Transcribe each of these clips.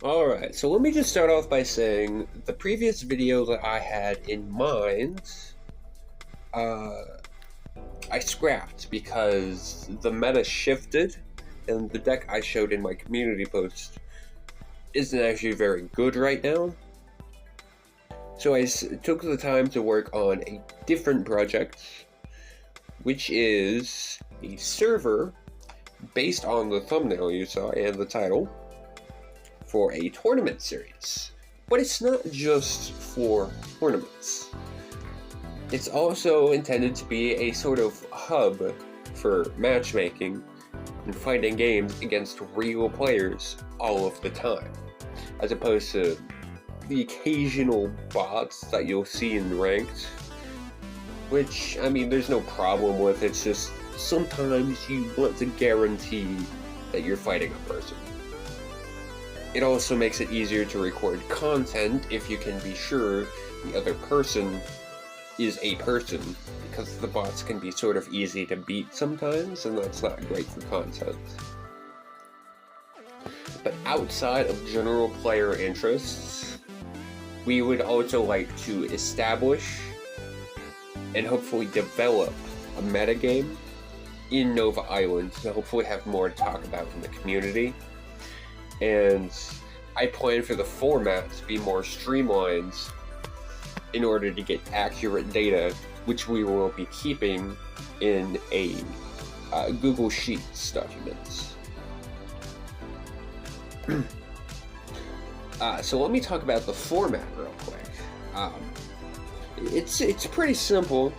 Alright, so let me just start off by saying the previous video that I had in mind, I scrapped because the meta shifted and the deck I showed in my community post isn't actually very good right now. So I took the time to work on a different project, which is a server based on the thumbnail you saw and the title for a tournament series. But it's not just for tournaments. It's also intended to be a sort of hub for matchmaking and fighting games against real players all of the time, as opposed to the occasional bots that you'll see in ranked, which, I mean, there's no problem with. It's just sometimes you want to guarantee that you're fighting a person. It also makes it easier to record content if you can be sure the other person is a person, because the bots can be sort of easy to beat sometimes, and that's not great for content. But outside of general player interests, we would also like to establish and hopefully develop a metagame in Nova Island to hopefully have more to talk about in the community. And I plan for the format to be more streamlined in order to get accurate data, which we will be keeping in a Google Sheets document. So let me talk about the format real quick. It's pretty simple.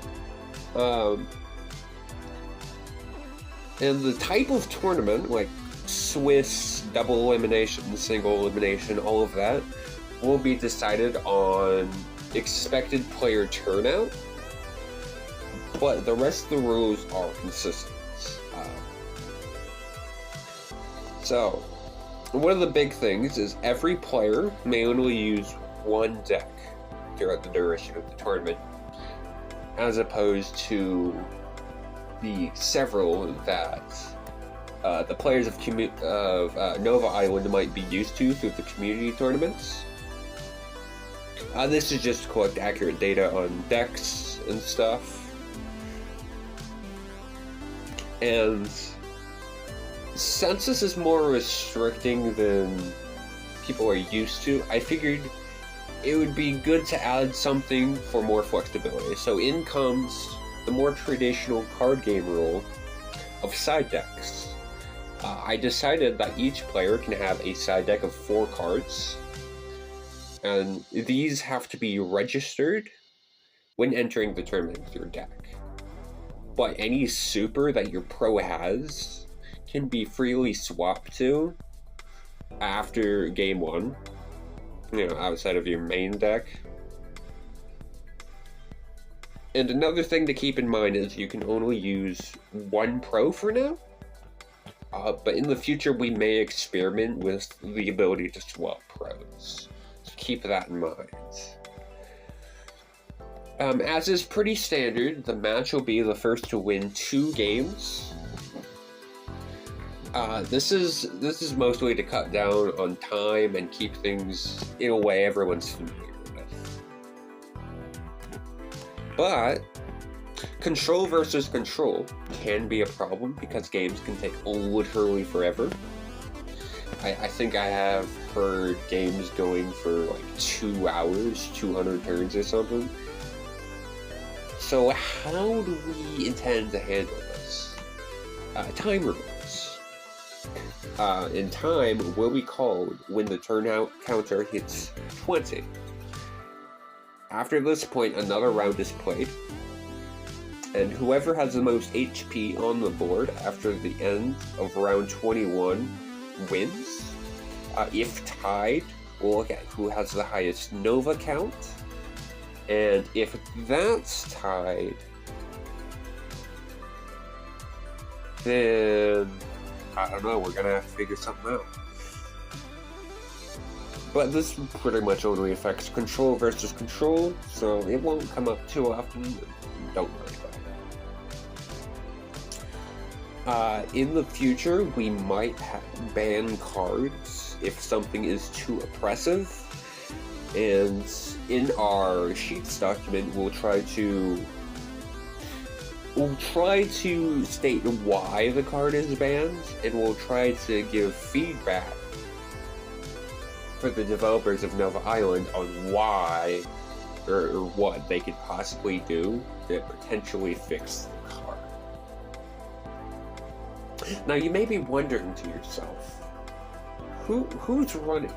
And the type of tournament, like Swiss, double elimination, single elimination, all of that, will be decided on expected player turnout, but the rest of the rules are consistent. So, one of the big things is every player may only use one deck throughout the duration of the tournament, as opposed to the several that the players of Nova Island might be used to through the community tournaments. This is just to collect accurate data on decks and stuff. And since this is more restricting than people are used to, I figured it would be good to add something for more flexibility. So in comes the more traditional card game rule of side decks. I decided that each player can have a side deck of 4 cards, and these have to be registered when entering the tournament with your deck. But any super that your pro has can be freely swapped to after game 1, outside of your main deck. And another thing to keep in mind is you can only use one pro for now. But in the future, we may experiment with the ability to swap pros. So keep that in mind. As is pretty standard, the match will be the first to win 2 games. This is mostly to cut down on time and keep things in a way everyone's familiar with. But control versus control can be a problem because games can take literally forever. I think I have heard games going for like 2 hours, 200 turns or something. So how do we intend to handle this? Time rules. In time will be called when the turnout counter hits 20. After this point, another round is played, and whoever has the most HP on the board after the end of round 21 wins. If tied, we'll look at who has the highest Nova count, and if that's tied, then I don't know, we're gonna have to figure something out. But this pretty much only affects control versus control, so it won't come up too often. Don't worry about it. In the future, we might ban cards if something is too oppressive. And in our sheets document, we'll try to state why the card is banned, and we'll try to give feedback for the developers of Nova Island on why or what they could possibly do to potentially fix the card. Now you may be wondering to yourself, who's running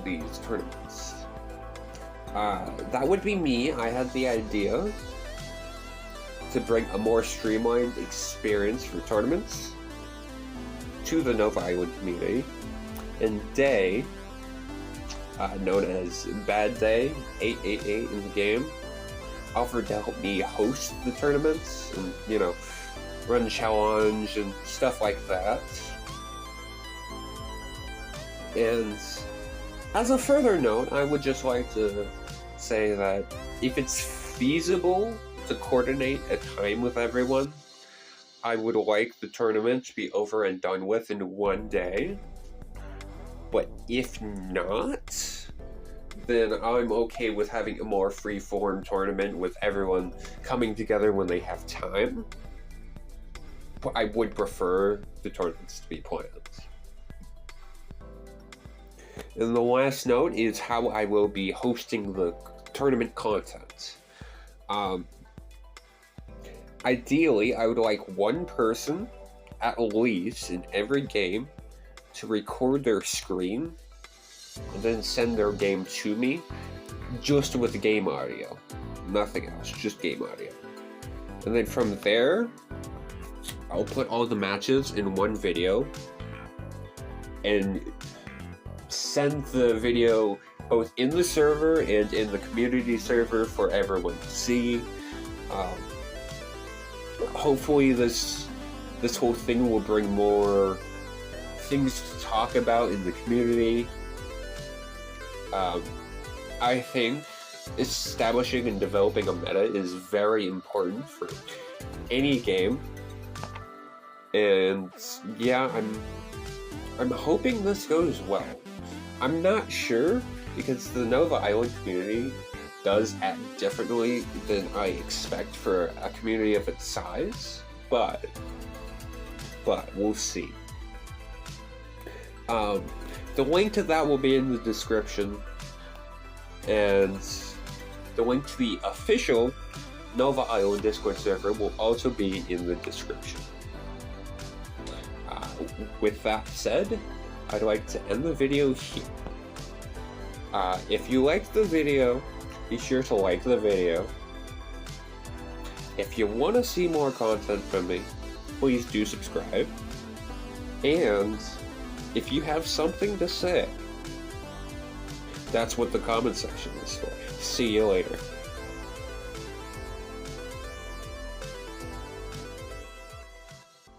these tournaments? That would be me. I had the idea to bring a more streamlined experience for tournaments to the Nova Island community. And Day, known as Bad Day 888 in the game, offered to help me host the tournaments and, you know, run challenge and stuff like that. And as a further note, I would just like to say that if it's feasible to coordinate a time with everyone, I would like the tournament to be over and done with in one day. But if not, then I'm okay with having a more free-form tournament with everyone coming together when they have time. But I would prefer the tournaments to be planned. And the last note is how I will be hosting the tournament content. Ideally, I would like one person, at least, in every game to record their screen and then send their game to me, just with the game audio. Nothing else, just game audio. And then from there, I'll put all the matches in one video and send the video both in the server and in the community server for everyone to see. Hopefully this whole thing will bring more things to talk about in the community. I think establishing and developing a meta is very important for any game. And yeah, I'm hoping this goes well. I'm not sure, because the Nova Island community does act differently than I expect for a community of its size, but we'll see. The link to that will be in the description, and the link to the official Nova Island Discord server will also be in the description. With that said, I'd like to end the video here. If you liked the video, be sure to like the video. If you want to see more content from me, please do subscribe. And if you have something to say, that's what the comment section is for. See you later.